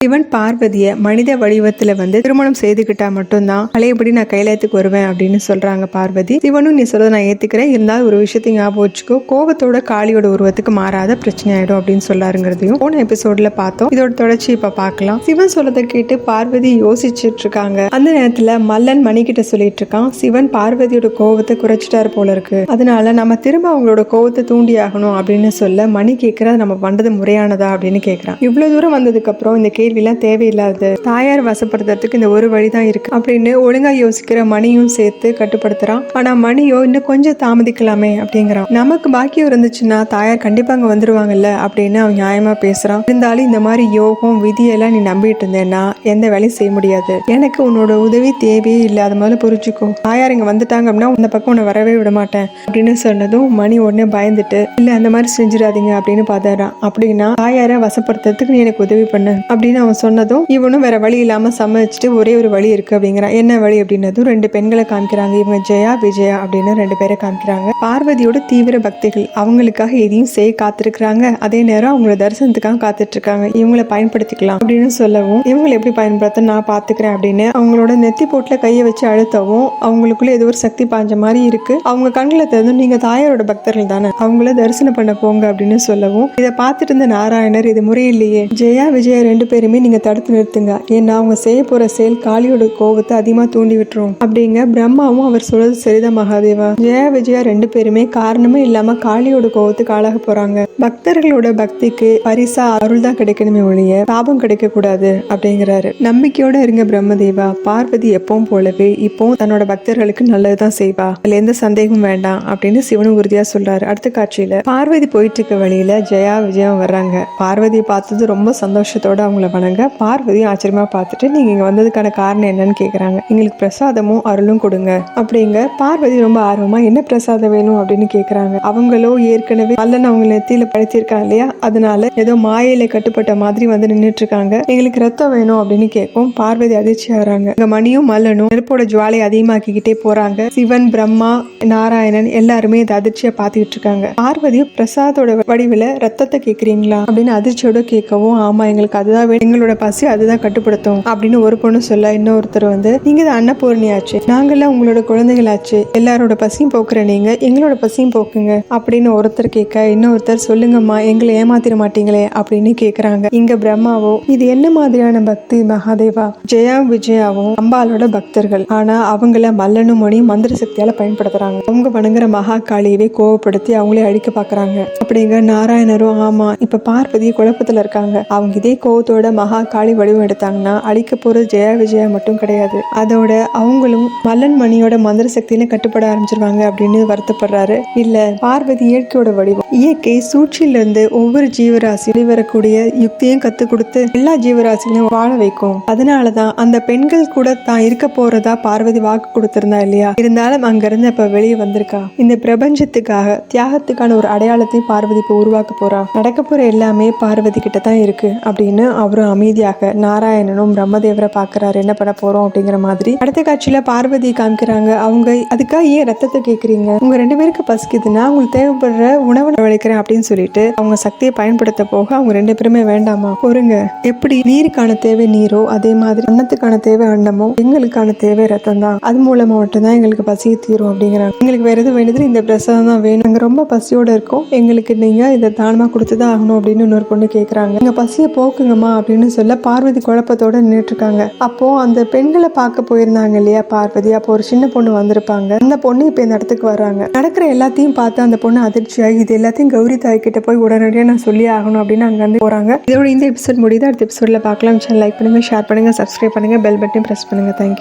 சிவன் பார்வதியை மனித வடிவத்துல திருமணம் செய்துக்கிட்டா மட்டும்தான் பழையபடி நான் கைலாயத்துக்கு வருவேன் அப்படின்னு சொல்றாங்க பார்வதி. சிவனும் நீ சொல்றதை நான் ஏத்துக்கிறேன், இருந்தாலும் ஒரு விஷயத்தை ஞாபகம் வச்சுக்கோ, கோபத்தோட காளியோட உருவத்துக்கு மாறாத பிரச்சனை ஆயிடும் அப்படின்னு சொல்லாருங்கிறதையும் போன எபிசோட்ல பார்த்தோம். இதோட தொடர்ச்சி இப்ப பார்க்கலாம். சிவன் சொல்றதை கேட்டு பார்வதி யோசிச்சுட்டு இருக்காங்க. அந்த நேரத்துல மல்லன் மணி கிட்ட சொல்லிட்டு இருக்கான், சிவன் பார்வதியோட கோபத்தை குறைச்சிட்டாரு போல இருக்கு, அதனால நம்ம திரும்ப அவங்களோட கோபத்தை தூண்டி ஆகணும் அப்படின்னு சொல்ல மணி கேட்கிற நம்ம பண்றது முறையானதா அப்படின்னு கேட்கிறான். இவ்வளவு தூரம் வந்ததுக்கு அப்புறம் இந்த கேள்விலாம் தேவையில்லாது, தாயார் வசப்படுத்துறதுக்கு இந்த ஒரு வழிதான் இருக்கு அப்படின்னு ஒழுங்கா யோசிக்கிற மணியும் சேர்த்து கட்டுப்படுத்துறான். ஆனா மணியோ இன்னும் கொஞ்சம் தாமதிக்கலாமே அப்படிங்கிறான். நமக்கு பாக்கியம் இருந்துச்சுன்னா தாயார் கண்டிப்பா அங்க வந்துருவாங்கல்ல அப்படின்னு அவன் நியாயமா பேசுறான். இருந்தாலும் இந்த மாதிரி யோகம் விதியெல்லாம் நீ நம்பிட்டு இருந்தேன்னா எந்த வேலையும் செய்ய முடியாது, எனக்கு உன்னோட உதவி தேவையே இல்லை, அது முதல்ல புரிஞ்சுக்கோ, தாயார் இங்க வந்துட்டாங்க அப்படின்னா இந்த பக்கம் உன்னை வரவே விட மாட்டேன் அப்படின்னு சொன்னதும் மணி உடனே பயந்துட்டு இல்ல அந்த மாதிரி செஞ்சிடாதீங்க அப்படின்னு பாதாரான். அப்படின்னா தாயாரை வசப்படுத்துறதுக்கு நீ எனக்கு உதவி பண்ணு அப்படின்னு அவன் சொன்னதும் இவனும் வேற வழி இல்லாம சமைச்சிட்டு ஒரே ஒரு வழி இருக்கு அப்படிங்கிறான். என்ன வழி அப்படின்னதும் ரெண்டு பெண்களை காமிக்கிறாங்க. இவங்க ஜெயா விஜயா அப்படின்னு ரெண்டு பேரை காமிக்கிறாங்க. பார்வதியோட தீவிர பக்திகள், அவங்களுக்காக எதையும் செய்ய காத்திருக்கிறாங்க, அதே நேரம் அவங்கள தரிசனத்துக்காக காத்துட்டு இருக்காங்க, இவங்களை பயன்படுத்திக்கலாம் அப்படின்னு சொல்லவும் இவங்களை எப்படி பயன்படுத்த நான் பாத்துக்கிறேன் அப்படின்னு அவங்களோட நெத்தி போட்டுல கையை வச்சு அழுத்தவும் அவங்களுக்குள்ள ஏதோ ஒரு சக்தி பாஞ்ச மாதிரி இருக்கு. அவங்க கண்களை திறந்தும் நீங்க தாயாரோட பக்தர்கள் தானே, அவங்கள தரிசனம் பண்ண போங்க அப்படின்னு சொல்லவும் இதை பார்த்துட்டு இருந்த நாராயணர் இது முறையிலேயே ஜெயா விஜயா ரெண்டு பேருமே நீங்க தடுத்து நிறுத்துங்க, ஏன்னா அவங்க செய்ய போற செயல் காளியோட கோபத்தை அதிகமா தூண்டி விட்டுரும் அப்படிங்க. பிரம்மாவும் அவர் சொல்றது சரிதான் மகாதேவா, ஜெயா விஜயா ரெண்டு பேருமே காரணமே இல்லாம காளியோட கோபத்துக்கு ஆளாக போறாங்க. பக்தர்களோட பக்திக்கு பரிசா அருள் தான் கிடைக்கணுமே ஒழிய சாபம் கிடைக்க கூடாது அப்படிங்கிறாரு. நம்பிக்கையோட இருங்க பிரம்மதேவா, பார்வதி எப்பவும் போலவே இப்போ தன்னோட பக்தர்களுக்கு நல்லதுதான் செய்வா, அதுல எந்த சந்தேகமும் வேண்டாம் அப்படின்னு சிவனும் உறுதியா சொல்றாரு. அடுத்த காட்சியில பார்வதி போயிட்டு இருக்க வழியில ஜெயா விஜயம் வர்றாங்க. பார்வதியை பார்த்தது ரொம்ப சந்தோஷத்தோட அவங்கள வணங்க, பார்வதி ஆச்சரியமா பார்த்துட்டு நீங்க இங்க வந்ததுக்கான காரணம் என்னன்னு கேக்குறாங்க. எங்களுக்கு பிரசாதமும் அருளும் கொடுங்க அப்படிங்க. பார்வதி ரொம்ப ஆர்வமா என்ன பிரசாதம் வேணும் அப்படின்னு கேக்குறாங்க. அவங்களோ ஏற்கனவே மல்லன் அவங்க நெத்தியில படுத்திருக்காங்க இல்லையா, அதனால ஏதோ மாயில கட்டுப்பட்ட மாதிரி நின்றுட்டு இருக்காங்க. எங்களுக்கு ரத்தம் வேணும் அப்படின்னு கேட்கும். பார்வதி அதிர்ச்சி ஆறாங்க. இங்க மணியும் மல்லனும் நெருப்போட ஜுவாலை அதிகமாக்கிக்கிட்டே போறாங்க. சிவன் பிரம்மா நாராயணன் எல்லாருமே இதை அதிர்ச்சியா பாத்துக்கிட்டு இருக்காங்க. பார்வதியும் பிரசாதோட வடிவில ரத்தத்தை கேக்குறீங்களா அப்படின்னு அதிர்ச்சியோட கேட்கவும் ஆமா எங்களுக்கு அதுதான் வேணும், எங்களோட பசி அதுதான் கட்டுப்படுத்தும் அப்படின்னு ஒரு பொண்ணு சொல்ல, இன்னொருத்தர் நீங்க தான் அன்னபூர்ணியாச்சு, நாங்கெல்லாம் உங்களோட குழந்தைகளாச்சு, எல்லாரோட பசியும் போக்குற நீங்க எங்களோட பசியும் போக்குங்க அப்படின்னு ஒருத்தர் கேட்க, இன்னொருத்தர் சொல்லுங்கம்மா எங்களை ஏமாத்திர மாட்டீங்களே அப்படின்னு கேக்குறாங்க. இங்க பிரம்மாவோ இது என்ன மாதிரியான பக்தி மகாதேவா, ஜெயா விஜயாவும் அம்பாலோட பக்தர்கள், ஆனா அவங்கள மல்லனும் மணியும் மந்திர சக்தியால பயன்படுத்துறாங்க, அவங்க வணங்குற மகா காளியவே கோவப்படுத்தி அவங்களே அழிக்க பாக்குறாங்க அப்படிங்க. நாராயணரும் ஆமா இப்ப பார்வதி குழப்பத்துல இருக்காங்க, அவங்க இதே கோவத்தோட மகா காளி வடிவம் எடுத்தாங்கன்னா அழிக்க போறது ஜெயா விஜயா மட்டும் கிடையாது, அதோட அவங்களும் மல்லன் மணியோட மந்திர சக்தியில கட்டுப்பட ஆரம்பிச்சிருவாங்க அப்படின்னு வருத்தப்படுறாரு. இல்ல பார்வதி இயற்கையோட வடிவம், இயற்கை சூழ்ச்சியில இருந்து ஒவ்வொரு ஜீவராசி வெளிவரக்கூடிய யுக்தியும் கத்து கொடுத்து எல்லா ஜீவராசிகளையும் வாழ வைக்கும், அதனாலதான் அந்த பெண்கள் கூட தான் இருக்க போறதா பார்வதி வாக்கு கொடுத்திருந்தா இல்லையா, இருந்தாலும் அங்க இருந்து இப்ப வெளியே வந்திருக்கா. இந்த பிரபஞ்சத்துக்காக தியாகத்துக்கான ஒரு அடையாளத்தை பார்வதி இப்ப உருவாக்க போறா, நடக்க போற எல்லாமே பார்வதி கிட்ட தான் இருக்கு அப்படின்னு அவரும் அமைதியாக நாராயணனும் பிரம்மதேவரை பாக்குறாரு, என்ன பண்ண போறோம் அப்படிங்கிற மாதிரி. அடுத்த காட்சியில பார்வதி காமிக்கிறாங்க. அவங்க அதுக்காக ஏன் ரத்தத்தை கேக்குறீங்க, உங்க ரெண்டு பேருக்கு பசிக்குதுன்னா உங்களுக்கு தேவைப்படுற உணவு விளைக்கிறேன் அப்படின்னு சொல்லிட்டு அவங்க சக்தியை பயன்படுத்த போக அவங்க ரெண்டு பேருமே வேண்டாமா பொறுங்க, எப்படி நீருக்கான தேவை நீரோ அதே மாதிரி அன்னத்துக்கான தேவை அன்னமோ எங்களுக்கான தேவை ரத்தம் தான், அது மூலமா மட்டும்தான் எங்களுக்கு பசியை தீரும் அப்படிங்கிறாங்க. எங்களுக்கு வேற எதுவும் வேணுது, இந்த பிரசாதம் தான் வேணும், நாங்க ரொம்ப பசியோட இருக்கோம், எங்களுக்கு நீங்க இதை தானமா கொடுத்துதான் ஆகணும் அப்படின்னு இன்னொரு பொண்ணு கேக்குறாங்க. எங்க பசியை போக்குங்கம்மா அப்படின்னு சொல்ல பார்வதி குழப்பத்தோட நின்றுட்டு இருக்காங்க. அப்போ அந்த பெண்களை பார்க்க போயிருந்தாங்க இல்லையா பார்வதி, அப்போ ஒரு சின்ன பொண்ணு வந்திருப்பாங்க, அந்த பொண்ணு இப்ப இந்த இடத்துக்கு வர்றாங்க. நடக்கிற எல்லாத்தையும் பார்த்து அந்த பொண்ணு அதிர்ச்சியாகி இது எல்லாத்தையும் கௌரி தாய் கிட்ட போய் உடனடியாக நான் சொல்லி ஆகணும் அப்படின்னு அங்க வந்து போறாங்க. இதோட இந்த எபிசோட் முடியுது. அடுத்த எபிசோட்ல பார்க்கலாம். லைக் பண்ணுங்க, ஷேர் பண்ணுங்க, சப்ஸ்கிரைப் பண்ணுங்க, பெல் பட்டன் பிரஸ் பண்ணுங்க. தேங்க்யூ.